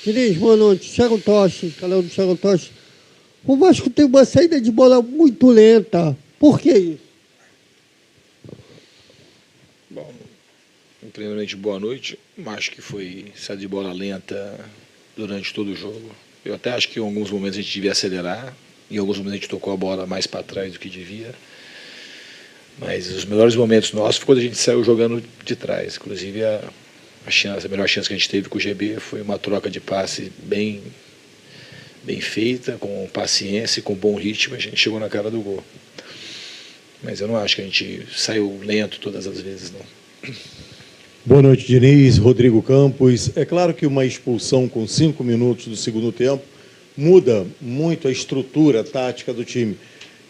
Diniz, boa noite. Thiago Tocha, canal do Thiago Tocha. O Vasco tem uma saída de bola muito lenta. Por que isso? Bom, primeiramente, boa noite. Acho que foi saída de bola lenta durante todo o jogo. Eu até acho que em alguns momentos a gente devia acelerar. Em alguns momentos a gente tocou a bola mais para trás do que devia. Mas os melhores momentos nossos foi quando a gente saiu jogando de trás. Inclusive a melhor chance que a gente teve com o GB foi uma troca de passe bem feita, com paciência e com bom ritmo. A gente chegou na cara do gol. Mas eu não acho que a gente saiu lento todas as vezes, não. Boa noite, Diniz, Rodrigo Campos. É claro que uma expulsão com 5 minutos do segundo tempo muda muito a estrutura tática do time.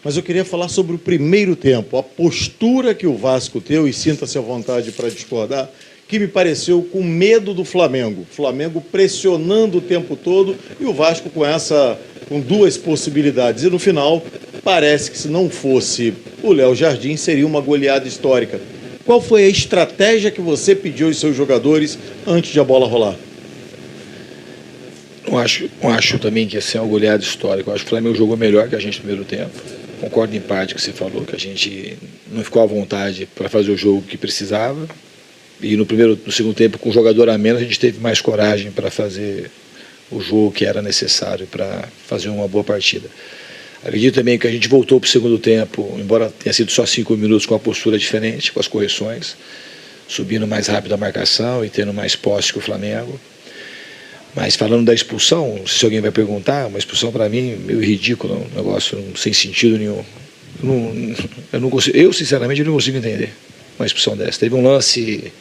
Mas eu queria falar sobre o primeiro tempo, a postura que o Vasco teve, e sinta-se à vontade para discordar, que me pareceu com medo do Flamengo. O Flamengo pressionando o tempo todo e o Vasco com duas possibilidades. E no final, parece que se não fosse o Léo Jardim, seria uma goleada histórica. Qual foi a estratégia que você pediu aos seus jogadores antes de a bola rolar? Não acho também que ia ser uma goleada histórica. Eu acho que o Flamengo jogou melhor que a gente no primeiro tempo. Concordo em parte com o que você falou, que a gente não ficou à vontade para fazer o jogo que precisava. E no segundo tempo, com o jogador a menos, a gente teve mais coragem para fazer o jogo que era necessário para fazer uma boa partida. Acredito também que a gente voltou para o segundo tempo, embora tenha sido só 5 minutos, com uma postura diferente, com as correções, subindo mais rápido a marcação e tendo mais posse que o Flamengo. Mas falando da expulsão, não sei se alguém vai perguntar, uma expulsão para mim meio ridícula, um negócio sem sentido nenhum. Eu sinceramente não consigo entender uma expulsão dessa. Teve um lance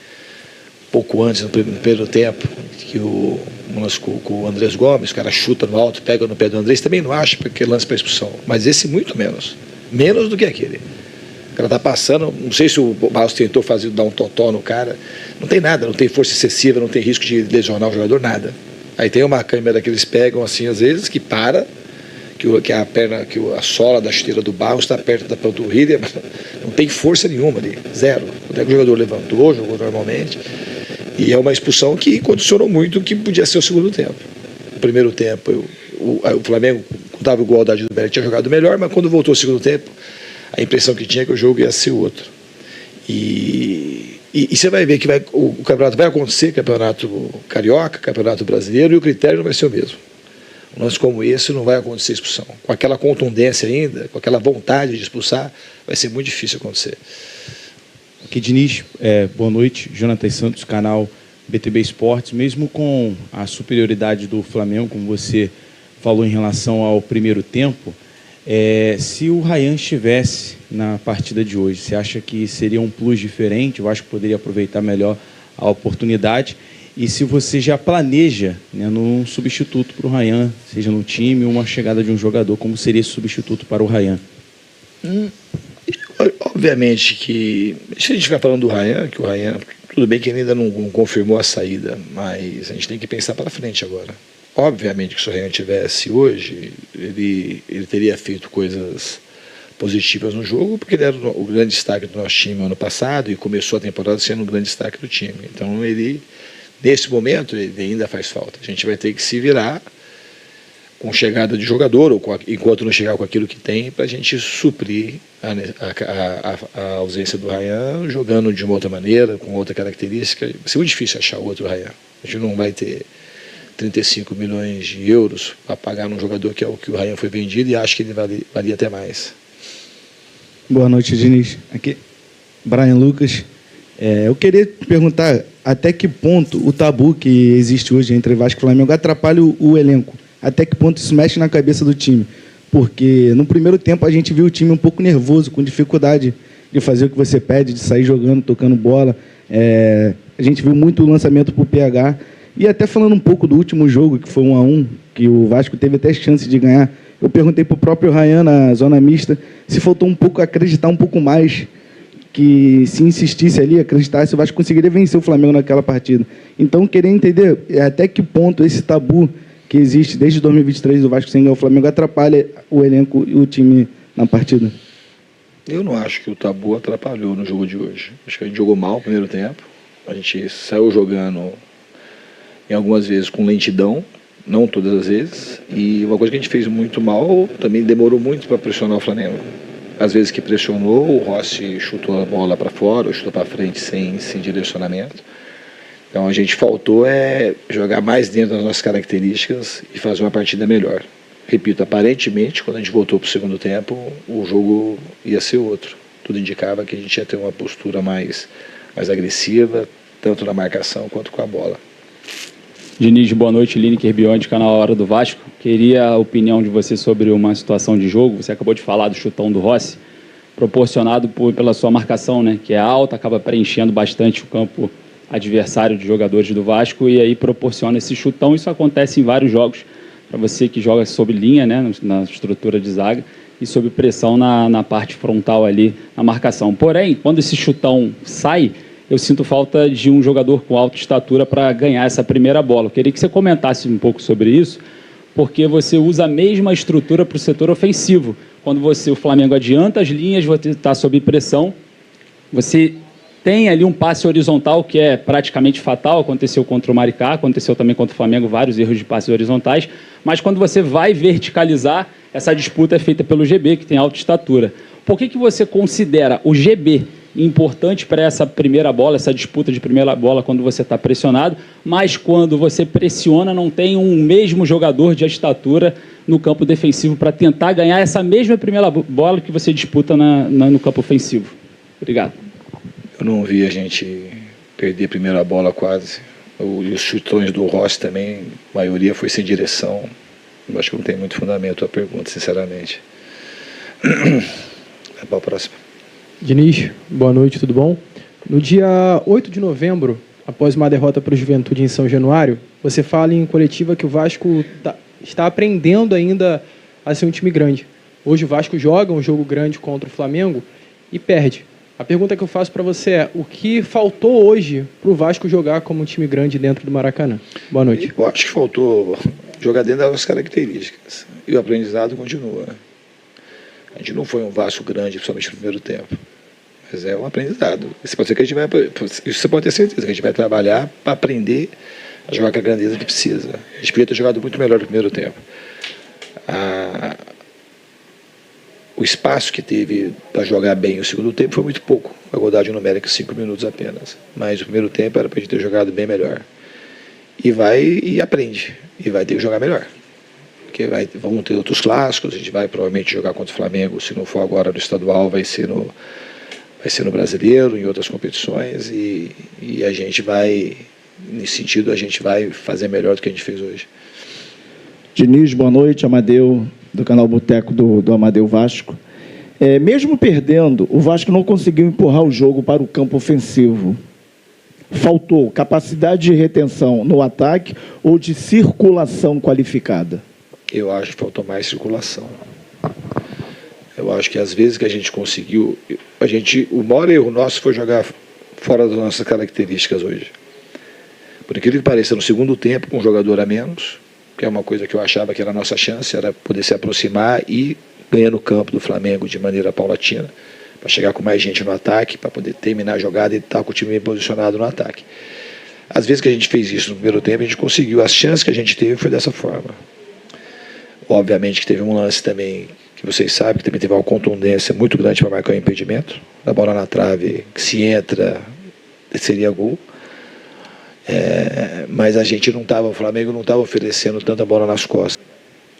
pouco antes, no primeiro tempo, que um lance com o Andrés Gomes, o cara chuta no alto, pega no pé do Andrés, também não acho que é lance para expulsão, mas esse muito menos do que aquele. O cara tá passando, não sei se o Barros tentou dar um totó no cara, não tem nada, não tem força excessiva, não tem risco de lesionar o jogador, nada. Aí tem uma câmera que eles pegam assim às vezes, que para, que a perna, que a sola da chuteira do Barros está perto da panturrilha, não tem força nenhuma ali, zero. Até que o jogador levantou, jogou normalmente, e é uma expulsão que condicionou muito o que podia ser o segundo tempo. No primeiro tempo, o Flamengo, quando estava igualdade do Belli, tinha jogado melhor, mas quando voltou ao segundo tempo, a impressão que tinha é que o jogo ia ser outro. E você vai ver que o campeonato vai acontecer, campeonato carioca, campeonato brasileiro, e o critério não vai ser o mesmo. Um lance como esse não vai acontecer expulsão. Com aquela contundência ainda, com aquela vontade de expulsar, vai ser muito difícil acontecer. Aqui, Diniz, boa noite. Jonathan Santos, canal BTB Esportes. Mesmo com a superioridade do Flamengo, como você falou em relação ao primeiro tempo, se o Ryan estivesse na partida de hoje, você acha que seria um plus diferente? Eu acho que poderia aproveitar melhor a oportunidade. E se você já planeja, né, num substituto para o Ryan, seja no time ou uma chegada de um jogador, como seria esse substituto para o Ryan? Obviamente que, se a gente estiver falando do Ryan, que o Ryan, tudo bem que ele ainda não confirmou a saída, mas a gente tem que pensar para frente agora. Obviamente que se o Ryan tivesse hoje, ele teria feito coisas positivas no jogo, porque ele era o grande destaque do nosso time ano passado e começou a temporada sendo o grande destaque do time. Então nesse momento, ele ainda faz falta. A gente vai ter que se virar com chegada de jogador, ou enquanto não chegar com aquilo que tem, para a gente suprir a ausência do Ryan, jogando de uma outra maneira, com outra característica. Vai ser muito difícil achar outro Ryan. A gente não vai ter 35 milhões de euros para pagar num jogador que é o que o Ryan foi vendido, e acho que ele valia até mais. Boa noite, Diniz. Aqui, Brian Lucas. Eu queria perguntar até que ponto o tabu que existe hoje entre Vasco e Flamengo atrapalha o elenco. Até que ponto isso mexe na cabeça do time. Porque no primeiro tempo a gente viu o time um pouco nervoso, com dificuldade de fazer o que você pede, de sair jogando, tocando bola. A gente viu muito lançamento para o PH. E até falando um pouco do último jogo, que foi 1-1, que o Vasco teve até chance de ganhar, eu perguntei para o próprio Ryan na zona mista se faltou um pouco acreditar um pouco mais, que se insistisse ali, acreditasse, o Vasco conseguiria vencer o Flamengo naquela partida. Então, eu queria entender até que ponto esse tabu que existe desde 2023 do Vasco sem ganhar o Flamengo atrapalha o elenco e o time na partida. Eu não acho que o tabu atrapalhou no jogo de hoje. Acho que a gente jogou mal no primeiro tempo. A gente saiu jogando em algumas vezes com lentidão, não todas as vezes. E uma coisa que a gente fez muito mal, também demorou muito para pressionar o Flamengo. Às vezes que pressionou, o Rossi chutou a bola para fora, ou chutou para frente sem direcionamento. Então a gente faltou jogar mais dentro das nossas características e fazer uma partida melhor. Repito, aparentemente, quando a gente voltou para o segundo tempo, o jogo ia ser outro. Tudo indicava que a gente ia ter uma postura mais agressiva, tanto na marcação quanto com a bola. Diniz, boa noite. Lineker Biondi, canal Hora do Vasco. Queria a opinião de você sobre uma situação de jogo. Você acabou de falar do chutão do Rossi, proporcionado pela sua marcação, né, que é alta, acaba preenchendo bastante o campo adversário de jogadores do Vasco e aí proporciona esse chutão. Isso acontece em vários jogos, para você que joga sob linha, né, na estrutura de zaga, e sob pressão na parte frontal ali, na marcação. Porém, quando esse chutão sai, eu sinto falta de um jogador com alta estatura para ganhar essa primeira bola. Eu queria que você comentasse um pouco sobre isso, porque você usa a mesma estrutura para o setor ofensivo. Quando o Flamengo adianta as linhas, você está sob pressão, você tem ali um passe horizontal que é praticamente fatal, aconteceu contra o Maricá, aconteceu também contra o Flamengo, vários erros de passes horizontais, mas quando você vai verticalizar, essa disputa é feita pelo GB, que tem alta estatura. Por que você considera o GB importante para essa primeira bola, essa disputa de primeira bola quando você está pressionado, mas quando você pressiona não tem um mesmo jogador de estatura no campo defensivo para tentar ganhar essa mesma primeira bola que você disputa no campo ofensivo? Obrigado. Eu não vi a gente perder a primeira bola quase. Os chutões do Rossi também, a maioria foi sem direção. Eu acho que não tem muito fundamento a pergunta, sinceramente. Vai para a próxima. Diniz, boa noite, tudo bom? No dia 8 de novembro, após uma derrota para o Juventude em São Januário, você fala em coletiva que o Vasco está aprendendo ainda a ser um time grande. Hoje o Vasco joga um jogo grande contra o Flamengo e perde. A pergunta que eu faço para você é, o que faltou hoje para o Vasco jogar como um time grande dentro do Maracanã? Boa noite. Eu acho que faltou jogar dentro das nossas características. E o aprendizado continua. A gente não foi um Vasco grande, principalmente no primeiro tempo. Mas é um aprendizado. Isso pode ser que a gente vai, isso você pode ter certeza, que a gente vai trabalhar para aprender a jogar com a grandeza que precisa. A gente podia ter jogado muito melhor no primeiro tempo. O espaço que teve para jogar bem o segundo tempo foi muito pouco. A igualdade numérica, 5 minutos apenas. Mas o primeiro tempo era para a gente ter jogado bem melhor. E aprende. E vai ter que jogar melhor. Porque vão ter outros clássicos, a gente vai provavelmente jogar contra o Flamengo, se não for agora no estadual, vai ser no Brasileiro, em outras competições, e a gente vai, nesse sentido, a gente vai fazer melhor do que a gente fez hoje. Diniz, boa noite, Amadeu, do canal Boteco do Amadeu Vasco. Mesmo perdendo, o Vasco não conseguiu empurrar o jogo para o campo ofensivo. Faltou capacidade de retenção no ataque ou de circulação qualificada? Eu acho que faltou mais circulação. Eu acho que às vezes que a gente conseguiu... o maior erro nosso foi jogar fora das nossas características hoje. Por aquilo que pareça, no segundo tempo, com um jogador a menos, que é uma coisa que eu achava que era a nossa chance, era poder se aproximar e ganhar no campo do Flamengo de maneira paulatina, para chegar com mais gente no ataque, para poder terminar a jogada e estar com o time bem posicionado no ataque. Às vezes que a gente fez isso no primeiro tempo, a gente conseguiu. As chances que a gente teve foi dessa forma. Obviamente que teve um lance também, que vocês sabem, que também teve uma contundência muito grande para marcar o impedimento. A bola na trave, que se entra, seria gol. Mas a gente não estava, o Flamengo não estava oferecendo tanta bola nas costas.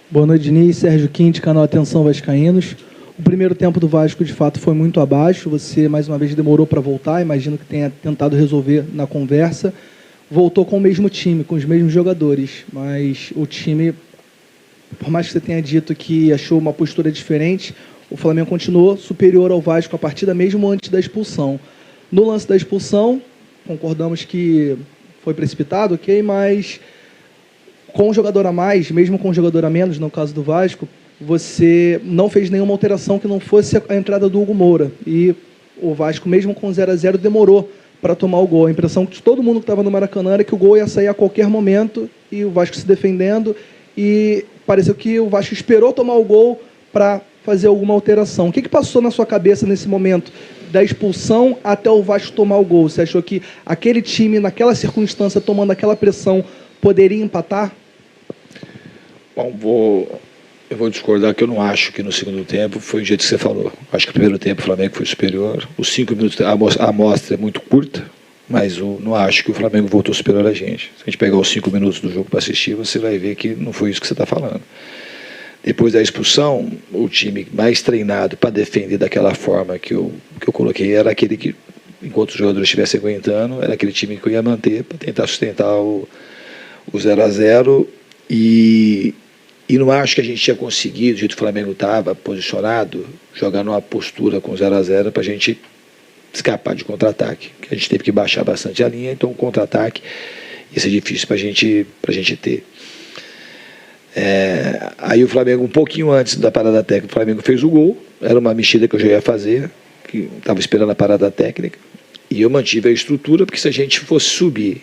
Boa noite, Diniz. Sérgio Quinte, canal Atenção Vascaínos. O primeiro tempo do Vasco, de fato, foi muito abaixo. Você, mais uma vez, demorou para voltar. Imagino que tenha tentado resolver na conversa. Voltou com o mesmo time, com os mesmos jogadores. Mas o time, por mais que você tenha dito que achou uma postura diferente, o Flamengo continuou superior ao Vasco a partida mesmo antes da expulsão. No lance da expulsão, concordamos que foi precipitado, ok, mas com um jogador a mais, mesmo com um jogador a menos, no caso do Vasco, você não fez nenhuma alteração que não fosse a entrada do Hugo Moura. E o Vasco, mesmo com 0-0, demorou para tomar o gol. A impressão de todo mundo que estava no Maracanã era que o gol ia sair a qualquer momento e o Vasco se defendendo. E pareceu que o Vasco esperou tomar o gol para fazer alguma alteração. O que passou na sua cabeça nesse momento, da expulsão até o Vasco tomar o gol? Você achou que aquele time, naquela circunstância, tomando aquela pressão, poderia empatar? Bom, eu vou discordar que eu não acho que no segundo tempo foi o jeito que você falou. Acho que o primeiro tempo o Flamengo foi superior. Os 5 minutos, a amostra é muito curta, mas eu não acho que o Flamengo voltou superior a gente. Se a gente pegar os 5 minutos do jogo para assistir, você vai ver que não foi isso que você está falando. Depois da expulsão, o time mais treinado para defender daquela forma que eu coloquei era aquele que, enquanto os jogadores estivessem aguentando, era aquele time que eu ia manter para tentar sustentar o 0-0 e não acho que a gente tinha conseguido, do jeito que o Flamengo estava posicionado, jogar numa postura com 0-0 para a gente escapar de contra-ataque. A gente teve que baixar bastante a linha, então o contra-ataque ia ser difícil para a gente ter. Aí o Flamengo, um pouquinho antes da parada técnica, o Flamengo fez o gol, era uma mexida que eu já ia fazer, que estava esperando a parada técnica, e eu mantive a estrutura, porque se a gente fosse subir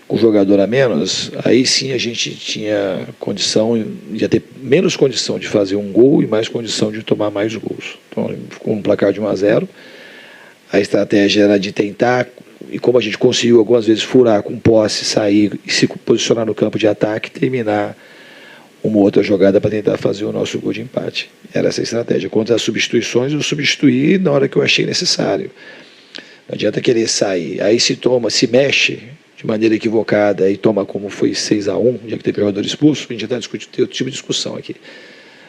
com jogador a menos, aí sim a gente tinha condição, ia ter menos condição de fazer um gol e mais condição de tomar mais gols. Então ficou um placar de 1-0, a estratégia era de tentar, e como a gente conseguiu algumas vezes furar com posse, sair e se posicionar no campo de ataque, terminar uma outra jogada para tentar fazer o nosso gol de empate. Era essa a estratégia. Quanto às substituições, eu substituí na hora que eu achei necessário. Não adianta querer sair. Aí se mexe de maneira equivocada e toma como foi 6-1, já que teve jogador expulso, a gente já está discutindo outro tipo de discussão aqui.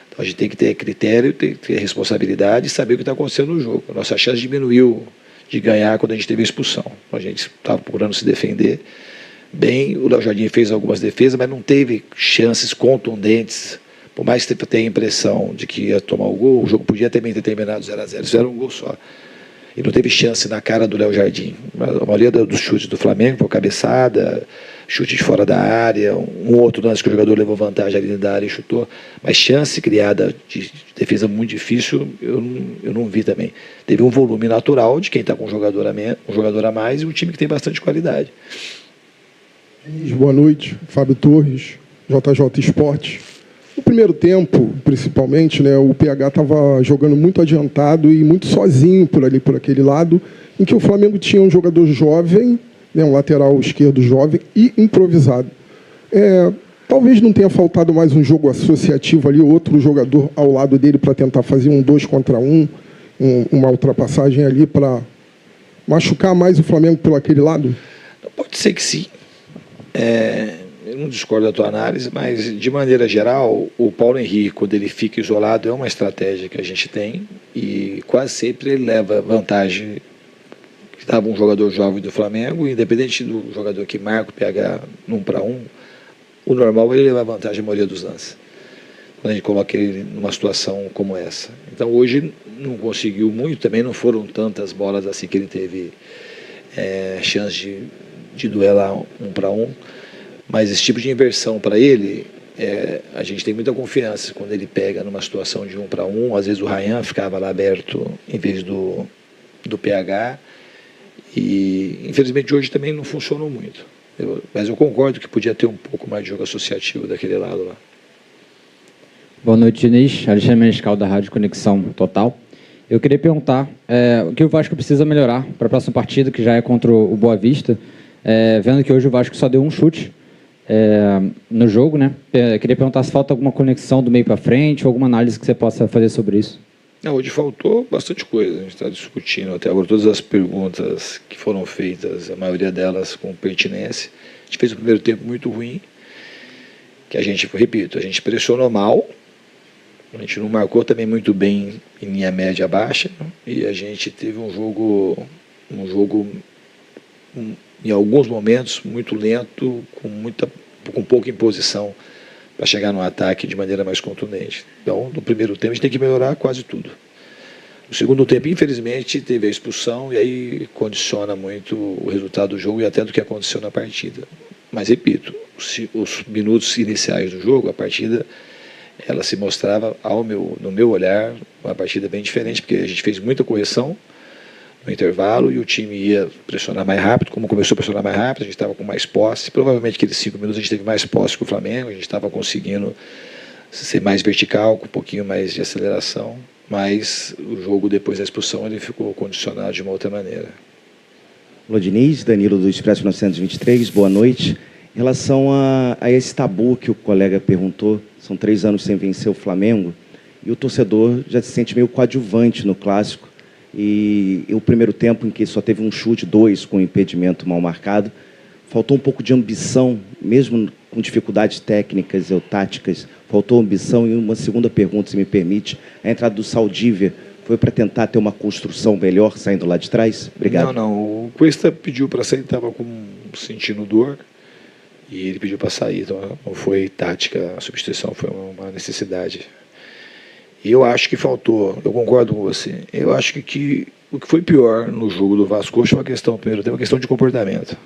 Então a gente tem que ter critério, tem que ter responsabilidade e saber o que está acontecendo no jogo. A nossa chance diminuiu de ganhar quando a gente teve a expulsão. A gente estava procurando se defender bem, o Léo Jardim fez algumas defesas, mas não teve chances contundentes. Por mais que tenha a impressão de que ia tomar o gol, o jogo podia também ter terminado 0-0. Isso era um gol só. E não teve chance na cara do Léo Jardim. A maioria dos chutes do Flamengo foi cabeçada, chute de fora da área, um outro lance que o jogador levou vantagem ali da área e chutou. Mas chance criada de defesa muito difícil, eu não vi também. Teve um volume natural de quem está com um jogador a mais e um time que tem bastante qualidade. Boa noite, Fábio Torres, JJ Esportes. No primeiro tempo, principalmente, né, o PH estava jogando muito adiantado e muito sozinho por aquele lado, em que o Flamengo tinha um jogador jovem, né, um lateral esquerdo jovem e improvisado. Talvez não tenha faltado mais um jogo associativo ali, outro jogador ao lado dele para tentar fazer um 2 contra 1, uma ultrapassagem ali para machucar mais o Flamengo por aquele lado? Pode ser que sim. Eu não discordo da tua análise, mas de maneira geral, o Paulo Henrique, quando ele fica isolado, é uma estratégia que a gente tem e quase sempre ele leva vantagem. Estava um jogador jovem do Flamengo, independente do jogador que marca o PH no 1 para 1, o normal é ele levar vantagem a maioria dos lances, quando a gente coloca ele numa situação como essa. Então hoje não conseguiu muito, também não foram tantas bolas assim que ele teve chance de duelar 1 para 1, mas esse tipo de inversão para ele, a gente tem muita confiança quando ele pega numa situação de 1 para 1, às vezes o Ryan ficava lá aberto em vez do PH, e infelizmente hoje também não funcionou muito, mas eu concordo que podia ter um pouco mais de jogo associativo daquele lado lá. Boa noite, Diniz. Alexandre Menescal, da Rádio Conexão Total. Eu queria perguntar o que o Vasco precisa melhorar para a próxima partida, que já é contra o Boa Vista, vendo que hoje o Vasco só deu um chute no jogo, né? Queria perguntar se falta alguma conexão do meio para frente ou alguma análise que você possa fazer sobre isso. Hoje faltou bastante coisa, a gente está discutindo até agora todas as perguntas que foram feitas, a maioria delas com pertinência. A gente fez um primeiro tempo muito ruim, que a gente pressionou mal, a gente não marcou também muito bem em linha média baixa, e a gente teve um jogo em alguns momentos muito lento, com pouca imposição para chegar no ataque de maneira mais contundente. Então, no primeiro tempo a gente tem que melhorar quase tudo. No segundo tempo, infelizmente, teve a expulsão e aí condiciona muito o resultado do jogo e até do que aconteceu na partida. Mas, repito, os minutos iniciais do jogo, a partida, ela se mostrava, no meu olhar, uma partida bem diferente, porque a gente fez muita correção no intervalo e o time ia pressionar mais rápido. Como começou a pressionar mais rápido, a gente estava com mais posse. Provavelmente aqueles 5 minutos a gente teve mais posse que o Flamengo, a gente estava conseguindo ser mais vertical, com um pouquinho mais de aceleração, mas o jogo depois da expulsão ele ficou condicionado de uma outra maneira. Olá, Diniz, Danilo do Expresso 923, boa noite. Em relação a esse tabu que o colega perguntou, são 3 anos sem vencer o Flamengo, e o torcedor já se sente meio coadjuvante no Clássico, e o primeiro tempo em que só teve um chute, 2 com impedimento mal marcado, faltou um pouco de ambição, mesmo com dificuldades técnicas ou táticas, faltou ambição. E uma segunda pergunta, se me permite, a entrada do Saldívia foi para tentar ter uma construção melhor saindo lá de trás? Obrigado. Não. O Cuesta pediu para sair, estava sentindo dor e ele pediu para sair. Então não foi tática a substituição, foi uma necessidade. E eu acho que faltou, eu concordo com você, eu acho que o que foi pior no jogo do Vasco hoje foi uma questão, primeiro tempo, uma questão de comportamento.